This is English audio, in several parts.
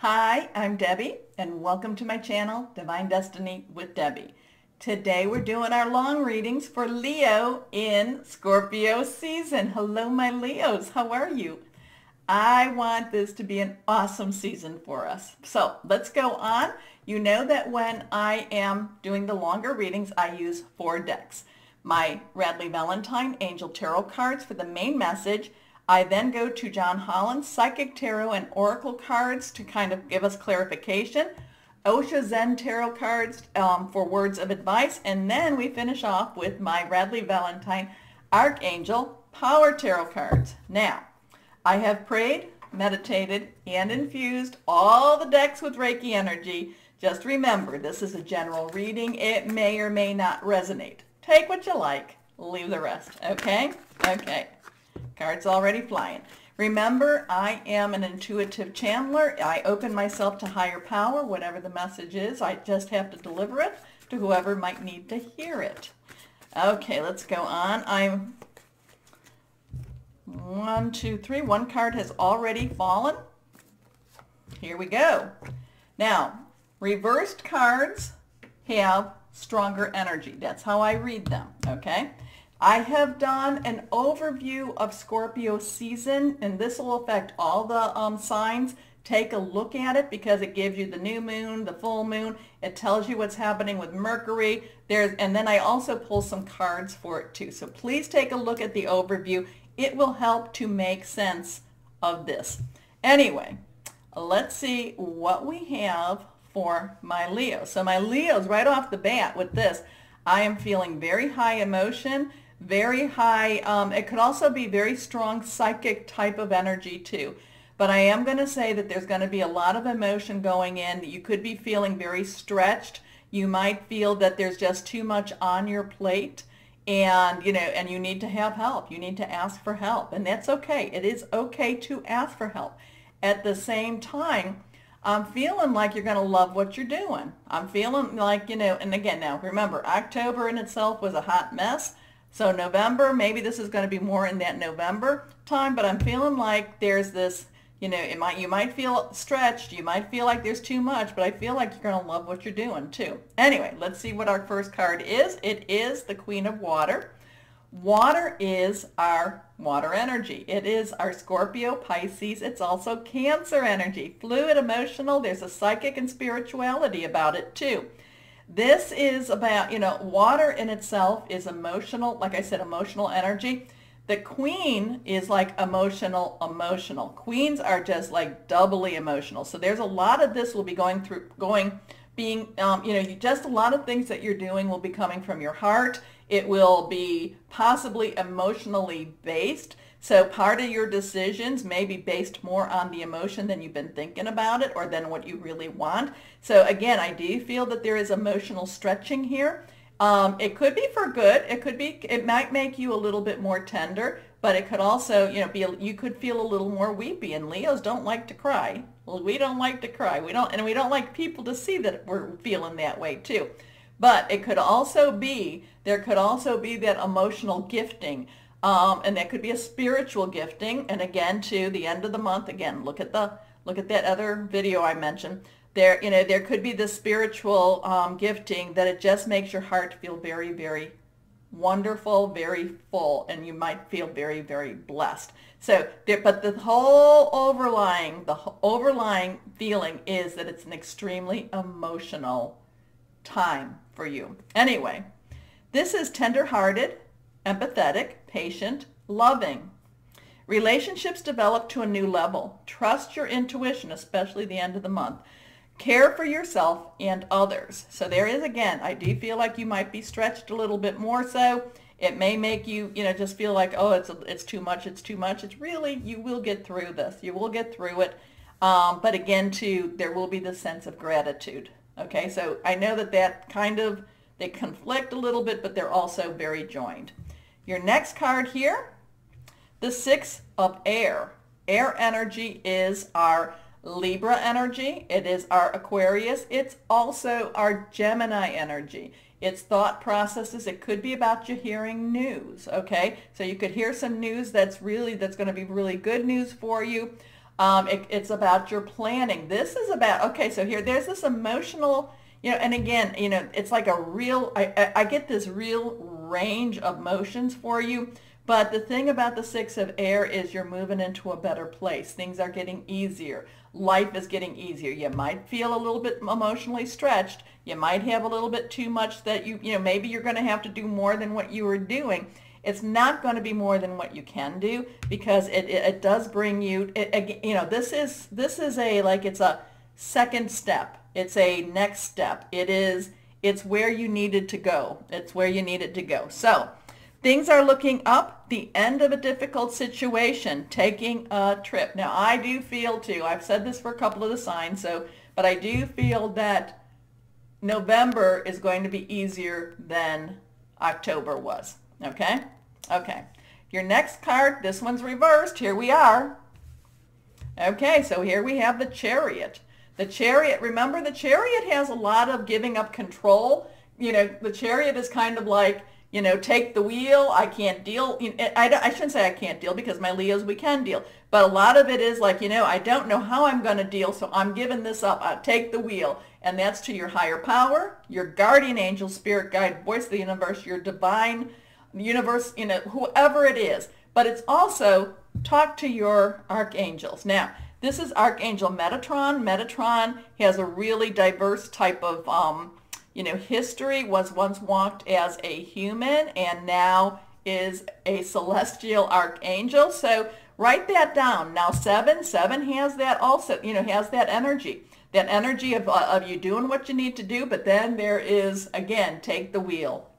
Hi, I'm Debbie, and welcome to my channel, Divine Destiny with Debbie. Today we're doing our long readings for Leo in Scorpio season. Hello, my Leos. How are you? I want this to be an awesome season for us. So let's go on. You know that when I am doing the longer readings, I use 4 decks. My Radleigh Valentine Angel Tarot cards for the main message. I then go to John Holland's Psychic Tarot and Oracle cards to kind of give us clarification. Osho Zen Tarot cards for words of advice. And then we finish off with my Radleigh Valentine Archangel Power Tarot cards. Now, I have prayed, meditated, and infused all the decks with Reiki energy. Just remember, this is a general reading. It may or may not resonate. Take what you like, leave the rest, okay? Okay. Cards already flying. Remember, I am an intuitive channeler. I open myself to higher power, whatever the message is. I just have to deliver it to whoever might need to hear it. Okay, let's go on. I'm 1, 2, 3. One card has already fallen. Here we go. Now, reversed cards have stronger energy. That's how I read them, okay? I have done an overview of Scorpio season, and this will affect all the signs. Take a look at it because it gives you the new moon, the full moon. It tells you what's happening with Mercury. And then I also pull some cards for it too. So please take a look at the overview. It will help to make sense of this. Anyway, let's see what we have for my Leo. So my Leos, right off the bat with this, I am feeling very high emotion. Very high, it could also be very strong psychic type of energy too. But I am going to say that there's going to be a lot of emotion going in. You could be feeling very stretched. You might feel that there's just too much on your plate and, and you need to have help. You need to ask for help. And that's okay. It is okay to ask for help. At the same time, I'm feeling like you're going to love what you're doing. I'm feeling like, and again, now remember, October in itself was a hot mess. So November, maybe this is going to be more in that November time, but I'm feeling like there's this, you might feel stretched, you might feel like there's too much, but I feel like you're going to love what you're doing too. Anyway, let's see what our first card is. It is the Queen of Water. Water is our water energy. It is our Scorpio, Pisces. It's also Cancer energy, fluid, emotional. There's a psychic and spirituality about it too. This is about, water in itself is emotional, like I said, emotional energy. The Queen is like emotional. Queens are just like doubly emotional. So there's a lot of this will be just a lot of things that you're doing will be coming from your heart. It will be possibly emotionally based. So part of your decisions may be based more on the emotion than you've been thinking about it or than what you really want. So again, I do feel that there is emotional stretching here. It could be for good. It might make you a little bit more tender, but it could also, you could feel a little more weepy. And Leos don't like to cry. Well, we don't like to cry. We don't like people to see that we're feeling that way too. But it could also be, there could also be that emotional gifting. And that could be a spiritual gifting. And again, to the end of the month, again, look at that other video I mentioned. There could be the spiritual gifting that it just makes your heart feel very, very wonderful, very full, and you might feel very, very blessed. So, but the overlying feeling is that it's an extremely emotional time for you. Anyway, this is tender-hearted, empathetic, patient, loving. Relationships develop to a new level. Trust your intuition, especially the end of the month. Care for yourself and others. So there is, again, I do feel like you might be stretched a little bit more so. It may make you, just feel like, oh, it's too much, it's too much. It's really, you will get through this. You will get through it. But again, too, there will be this sense of gratitude. Okay, so I know that kind of, they conflict a little bit, but they're also very joined. Your next card here, the 6 of Air. Air energy is our Libra energy. It is our Aquarius. It's also our Gemini energy. It's thought processes. It could be about you hearing news, okay? So you could hear some news that's going to be really good news for you. It's about your planning. This is about, okay, so there's this emotional, and again, it's like a real, I get this real range of motions for you. But the thing about the Six of Air is you're moving into a better place. Things are getting easier. Life is getting easier. You might feel a little bit emotionally stretched. You might have a little bit too much that maybe you're going to have to do more than what you were doing. It's not going to be more than what you can do, because it does bring you, this is it's a second step. It's a next step. It's where you needed to go. It's where you needed to go. So things are looking up, the end of a difficult situation, taking a trip. Now, I do feel too, I've said this for a couple of the signs, but I do feel that November is going to be easier than October was. Okay? Okay. Your next card, this one's reversed. Here we are. Okay, so here we have the Chariot. The Chariot, remember, the Chariot has a lot of giving up control. The Chariot is kind of like, take the wheel. I can't deal. I shouldn't say I can't deal, because my Leos, we can deal. But a lot of it is like, I don't know how I'm going to deal, so I'm giving this up. I take the wheel. And that's to your higher power, your guardian angel, spirit guide, voice of the universe, your divine universe, whoever it is. But it's also talk to your archangels. Now, this is Archangel Metatron. Metatron has a really diverse type of history, was once walked as a human and now is a celestial archangel. So write that down. Now, seven has that also, has that energy of you doing what you need to do. But then there is, again, take the wheel.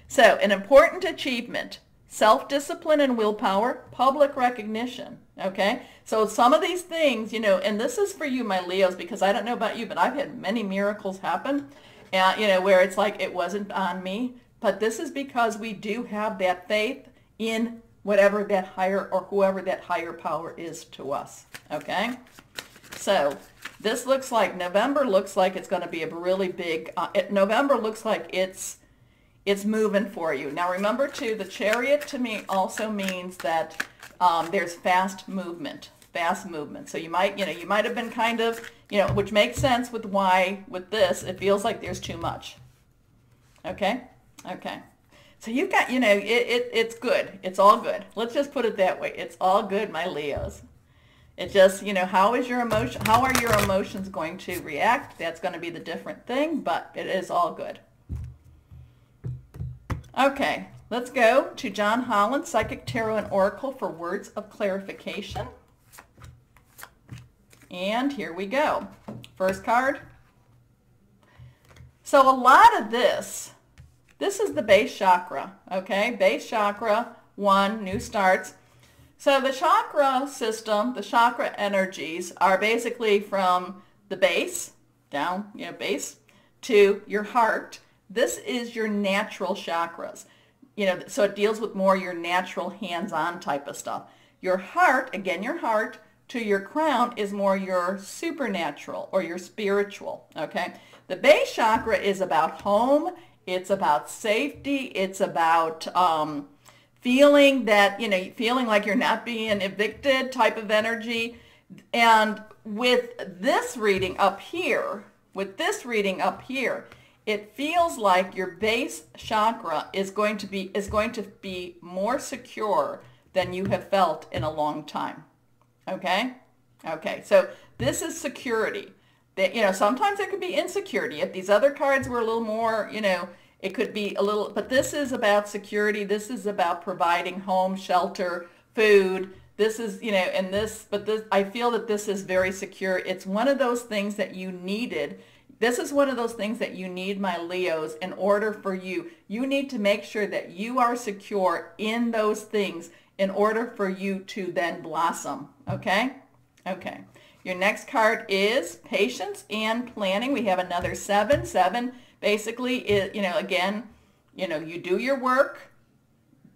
So an important achievement, self-discipline and willpower, public recognition. Okay, so some of these things, and this is for you, my Leos, because I don't know about you, but I've had many miracles happen, where it's like it wasn't on me. But this is because we do have that faith in whatever that higher or whoever that higher power is to us. Okay, so this looks like November looks like it's going to be a really big. November looks like it's moving for you. Now remember too, the Chariot to me also means that there's fast movement. So you might have been kind of, which makes sense with why with this, it feels like there's too much. Okay. So you've got, it's good. It's all good. Let's just put it that way. It's all good, my Leos. It just, how are your emotions going to react? That's going to be the different thing, but it is all good. Okay, let's go to John Holland, Psychic Tarot and Oracle, for words of clarification. And here we go. First card. So a lot of this is the base chakra, okay? Base chakra, 1, new starts. So the chakra system, the chakra energies are basically from the base, down, base, to your heart. This is your natural chakras. So it deals with more your natural hands-on type of stuff. Your heart, again, your heart, to your crown is more your supernatural or your spiritual, okay? The base chakra is about home. It's about safety. It's about feeling that, feeling like you're not being evicted type of energy. And with this reading up here, it feels like your base chakra is going to be more secure than you have felt in a long time. Okay? Okay, so this is security. That, sometimes it could be insecurity. If these other cards were a little more, it could be a little, but this is about security. This is about providing home, shelter, food. This is, I feel that this is very secure. It's one of those things that you needed. This is one of those things that you need, my Leos, in order for you. You need to make sure that you are secure in those things in order for you to then blossom. Okay? Okay. Your next card is patience and planning. We have another 7. 7 basically is, again, you do your work,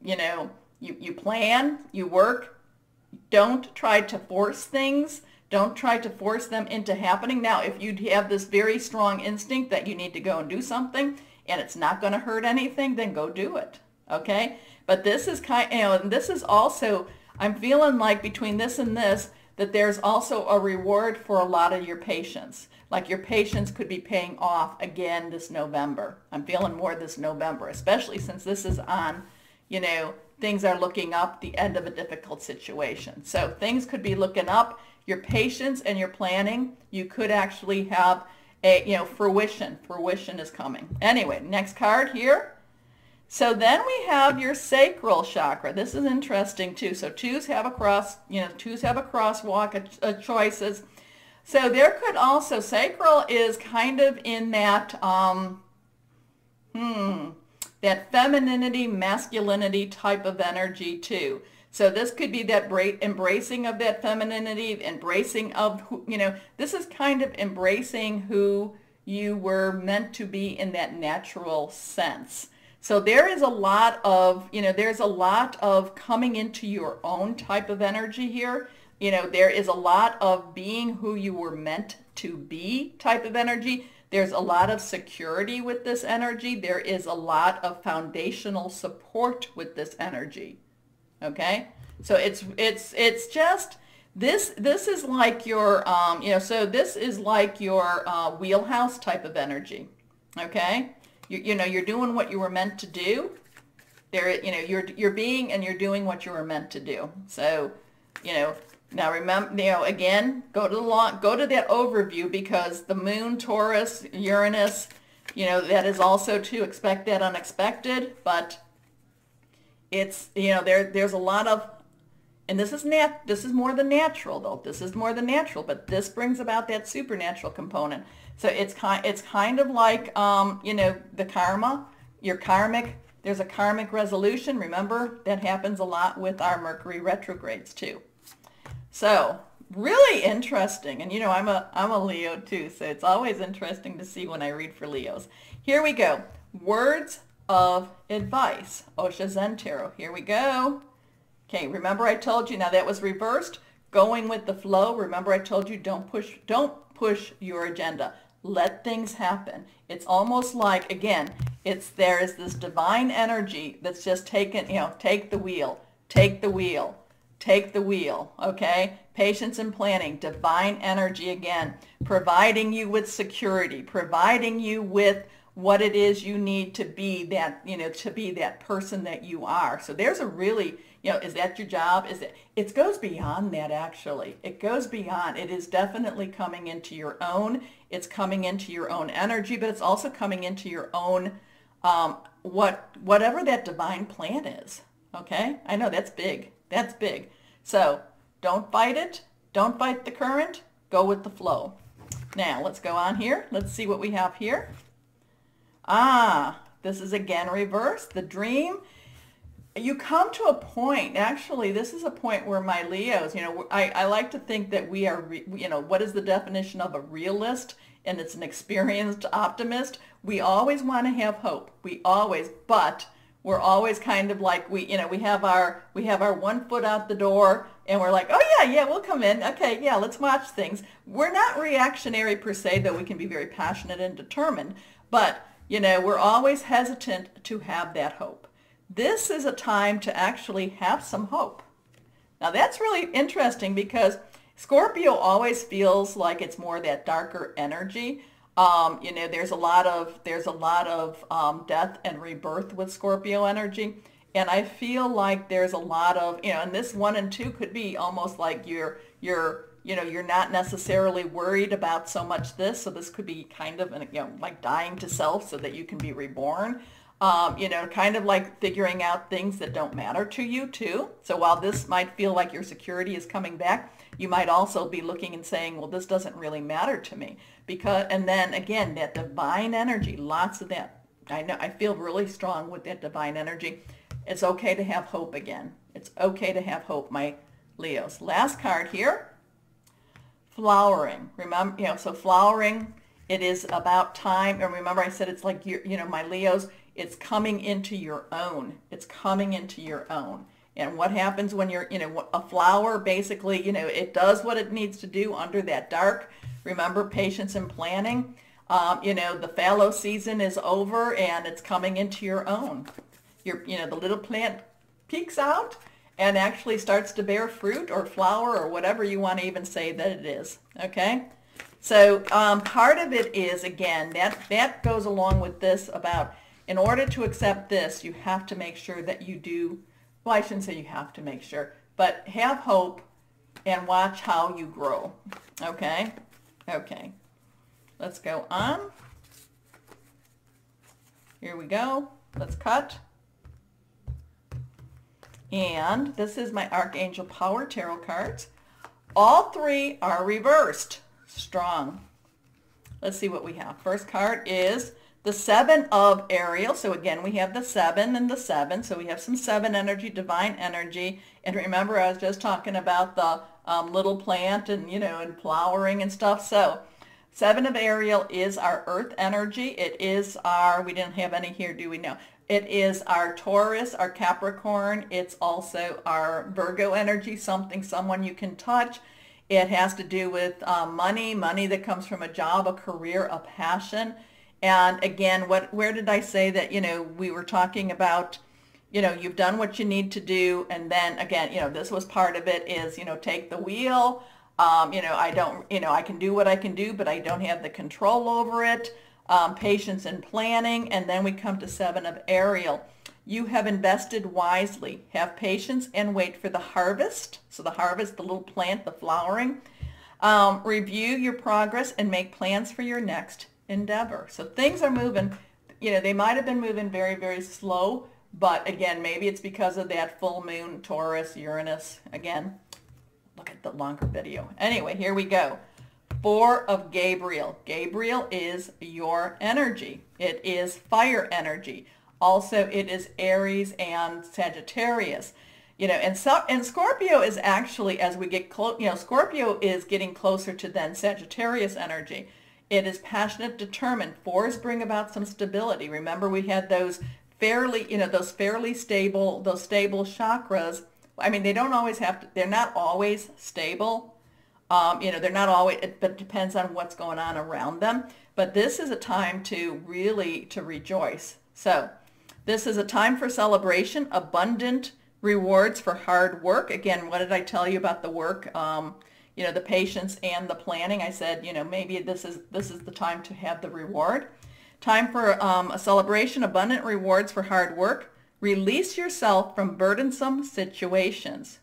you plan, you work. Don't try to force things. Don't try to force them into happening. Now, if you have this very strong instinct that you need to go and do something and it's not going to hurt anything, then go do it. Okay? But this is this is also, I'm feeling like between this and this, that there's also a reward for a lot of your patients. Like your patients could be paying off again this November. I'm feeling more this November, especially since this is on, you know, things are looking up, the end of a difficult situation. So things could be looking up. Your patience and your planning, you could actually have a, you know, fruition. Fruition is coming. Anyway, next card here. So then we have your sacral chakra. This is interesting too. So twos have a cross, you know, twos have a crosswalk of choices. So there could also, sacral is kind of in that, that femininity, masculinity type of energy too. So this could be that embracing of that femininity, embracing of, who, you know, this is kind of embracing who you were meant to be in that natural sense. So there is a lot of, you know, there's a lot of coming into your own type of energy here. You know, there is a lot of being who you were meant to be type of energy. There's a lot of security with this energy. There is a lot of foundational support with this energy. Okay? So it's just, this is like your, you know, so this is like your wheelhouse type of energy. Okay? You know, you're doing what you were meant to do. There, you know, you're being and you're doing what you were meant to do. So, you know, now remember, you know, again, go to that overview, because the moon, Taurus, Uranus, you know, that is also to expect that unexpected, but it's, you know, there's a lot of, and this is more the natural though. This is more the natural, but this brings about that supernatural component. So it's kind of like, you know, the karma, your karmic, there's a karmic resolution. Remember, that happens a lot with our Mercury retrogrades too. So really interesting. And you know, I'm a Leo too, so it's always interesting to see when I read for Leos. Here we go. Words of advice. Osha Zen Tarot. Here we go. Okay, remember I told you, now that was reversed, going with the flow. Remember I told you, don't push your agenda. Let things happen. It's almost like, again, there is this divine energy that's just taken, you know, take the wheel, take the wheel, take the wheel, okay? Patience and planning, divine energy again, providing you with security, providing you with what it is you need to be that, you know, to be that person that you are. So there's a really, you know, is that your job? It goes beyond that actually. It goes beyond. It is definitely coming into your own. It's coming into your own energy, but it's also coming into your own, whatever that divine plan is. Okay? I know that's big. That's big. So don't fight it. Don't fight the current. Go with the flow. Now let's go on here. Let's see what we have here. This is again reversed. The dream. You come to a point, actually, this is a point where my Leos, you know, I like to think that we are, you know, what is the definition of a realist? And it's an experienced optimist. We always want to have hope. We always, but we're always kind of like, we have our 1 foot out the door and we're like, oh yeah, we'll come in. Okay, yeah, let's watch things. We're not reactionary per se, though we can be very passionate and determined, but, you know, we're always hesitant to have that hope. This is a time to actually have some hope. Now that's really interesting because Scorpio always feels like it's more that darker energy. You know, there's a lot of death and rebirth with Scorpio energy, and I feel like there's a lot of, you know, and this 1 and 2 could be almost like you're not necessarily worried about so much this, so this could be kind of, you know, like dying to self so that you can be reborn. You know, kind of like figuring out things that don't matter to you too. So while this might feel like your security is coming back, you might also be looking and saying, well, this doesn't really matter to me. And then again, that divine energy, lots of that. I feel really strong with that divine energy. It's okay to have hope again. It's okay to have hope, my Leos. Last card here, flowering. Remember, you know, so flowering, it is about time. And remember I said it's like, you know, my Leos, it's coming into your own. It's coming into your own. And what happens when you're, you know, a flower basically, you know, it does what it needs to do under that dark. Remember, patience and planning. You know, the fallow season is over and it's coming into your own. You know, the little plant peeks out and actually starts to bear fruit or flower or whatever you want to even say that it is. Okay? So part of it is, again, that goes along with this about in order to accept this, you have to make sure that you do, well, I shouldn't say you have to make sure, but have hope and watch how you grow. Okay? Okay. Let's go on. Here we go. Let's cut. And this is my Archangel Power Tarot cards. All three are reversed. Strong. Let's see what we have. First card is the Seven of Ariel. So again, we have the 7 and the 7. So we have some 7 energy, divine energy. And remember, I was just talking about the little plant and, you know, and flowering and stuff. So 7 of Ariel is our earth energy. It is our, we didn't have any here, do we? No. It is our Taurus, our Capricorn. It's also our Virgo energy, someone you can touch. It has to do with money that comes from a job, a career, a passion. And again, where did I say that, you know, we were talking about, you know, you've done what you need to do. And then again, you know, this was part of it is, you know, take the wheel. You know, I can do what I can do, but I don't have the control over it. Patience and planning. And then we come to 7 of Ariel. You have invested wisely. Have patience and wait for the harvest. So the harvest, the little plant, the flowering. Review your progress and make plans for your next endeavor. So things are moving. You know, they might have been moving very, very slow. But again, maybe it's because of that full moon, Taurus, Uranus. Again, look at the longer video. Anyway, here we go. 4 of Gabriel. Gabriel is your energy. It is fire energy. Also, it is Aries and Sagittarius. You know, and Scorpio is actually, as we get close, you know, Scorpio is getting closer to then Sagittarius energy. It is passionate, determined. 4s bring about some stability. Remember, we had those fairly, you know, those stable chakras. I mean, they don't always have to, they're not always stable. You know, they're not always, but it depends on what's going on around them. But this is a time to really, to rejoice. So this is a time for celebration, abundant rewards for hard work. Again, what did I tell you about the work? You know, the patience and the planning. I said, you know, maybe this is the time to have the reward. Time for a celebration, abundant rewards for hard work. Release yourself from burdensome situations.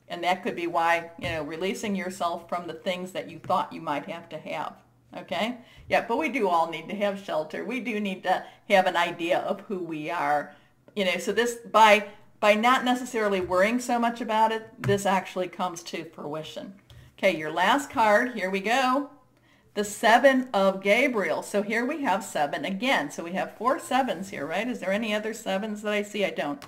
And that could be why, you know, releasing yourself from the things that you thought you might have to have. Okay? Yeah, but we do all need to have shelter. We do need to have an idea of who we are. You know, so this, by not necessarily worrying so much about it, this actually comes to fruition. Okay, your last card, here we go. The 7 of Gabriel. So here we have 7 again. So we have 4 7s here, right? Is there any other 7s that I see? I don't.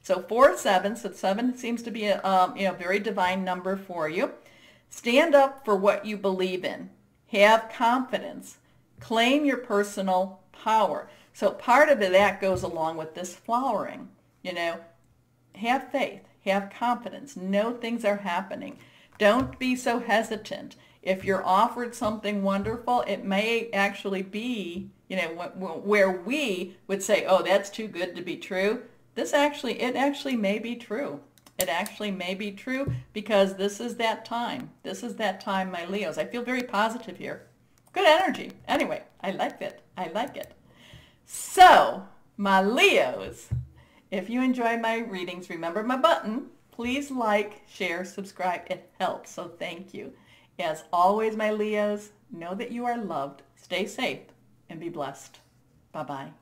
So 4 7s. So 7 seems to be a you know, very divine number for you. Stand up for what you believe in. Have confidence. Claim your personal power. So part of that goes along with this flowering. You know, have faith. Have confidence. Know things are happening. Don't be so hesitant. If you're offered something wonderful, it may actually be, you know, where we would say, oh, that's too good to be true. It actually may be true. It actually may be true because this is that time. This is that time, my Leos. I feel very positive here. Good energy. Anyway, I like it. I like it. So, my Leos, if you enjoy my readings, remember my button. Please like, share, subscribe. It helps, so thank you. As always, my Leos, know that you are loved. Stay safe and be blessed. Bye-bye.